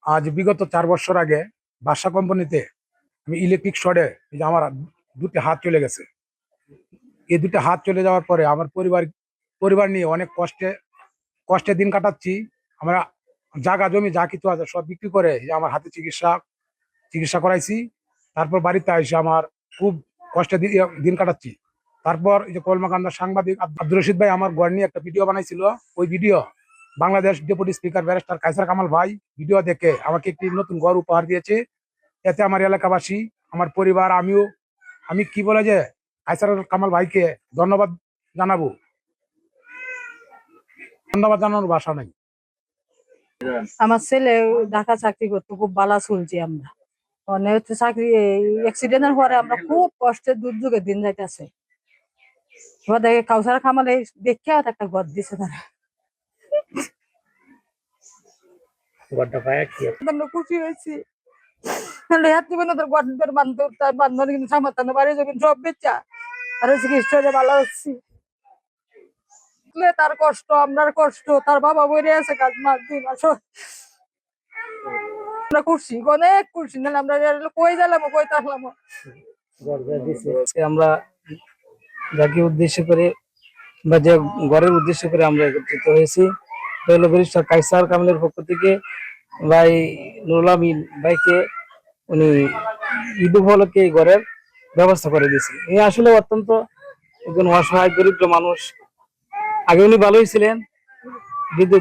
আজ বিগত 4 বছর আগে বাসা কোম্পানিতে আমি ইলেকট্রিক শর্টে এই যে আমার দুটি হাত চলে গেছে। এই দুটি হাত চলে যাওয়ার পরে আমার পরিবার নিয়ে অনেক কষ্টে কষ্টে দিন কাটাচ্ছি। আমরা জায়গা জমি যা কিছু আছে সব বিক্রি করে এই যে আমার হাতে চিকিৎসা করাইছি। তারপর বাড়িতে এসে আমার খুব কষ্টে দিন কাটাচ্ছি। তারপর এই যে কলমাকান্দার সাংবাদিক আব্দুর রশিদ ভাই আমার ঘর নিয়ে একটা ভিডিও বানাইছিল। ওই video Bangladesh deputy speaker barrister Kaiser Kamal ভাই ভিডিও দেখে আমাকে একটি নতুন ঘর উপহার দিয়েছে। এতে আমার এলাকাবাসী, আমার পরিবার, আমি কি বলে যে কায়সার কামাল ভাইকে ধন্যবাদ জানাবো। ধন্যবাদ জানানোর ভাষা নাই। আমার ছেলে ঢাকা চাকরি করতো, খুব ভালো চলছি আমরা। অনেক চাকরি অ্যাক্সিডেন্টের পরে আমরা খুব কষ্টের দুর্যোগে দিন যাইতেছে। এবার দেখে কাউসার কামালে দেখে একটা ঘর দিছে তারা। আমরা খুশি হয়েছি। তার কষ্ট, আমরার কষ্ট, তার বাবা বইরে আছে কাজ মাস 2 মাস। আমরা খুশি, অনেক খুশি। না আমরা কই গেলাম, কই থাকলাম। আমরা যাকে উদ্দেশ্য করে বা যে ঘরের উদ্দেশ্য করে আমরা একত্রিত হয়েছি, ব্যারিস্টার কায়সার কামালের পক্ষ থেকে ভাই নুরুল আমিন ভাইকে উনি ঈদ উপলক্ষে ঘরের ব্যবস্থা করে দিয়েছে। এই আসলে অত্যন্ত একজন অসহায় দরিদ্র মানুষ। আগে উনি ভালোই ছিলেন, কিন্তু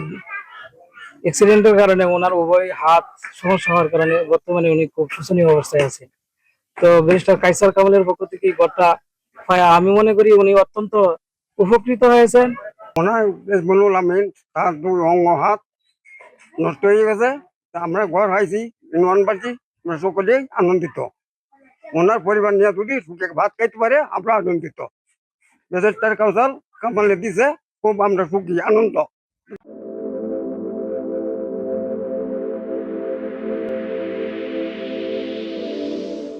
অ্যাক্সিডেন্টের কারণে ওনার উভয় হাত সমস্যা হওয়ার কারণে বর্তমানে উনি খুব শোচনীয় অবস্থায় আছে। তো ব্যারিস্টার কায়সার কামালের পক্ষ থেকে এই ঘরটা আমি মনে করি উনি অত্যন্ত উপকৃত হয়েছেন। তার 2 অঙ্গ হাত নষ্ট হয়ে গেছে, আমরা ঘর হাইছি পাচ্ছি, আমরা সকলেই আনন্দিত। ওনার পরিবার নিয়ে যদি সুখে ভাত খাইতে পারে আমরা আনন্দিত। কাউসার কামালে দিছে, খুব আমরা সুখী আনন্দ।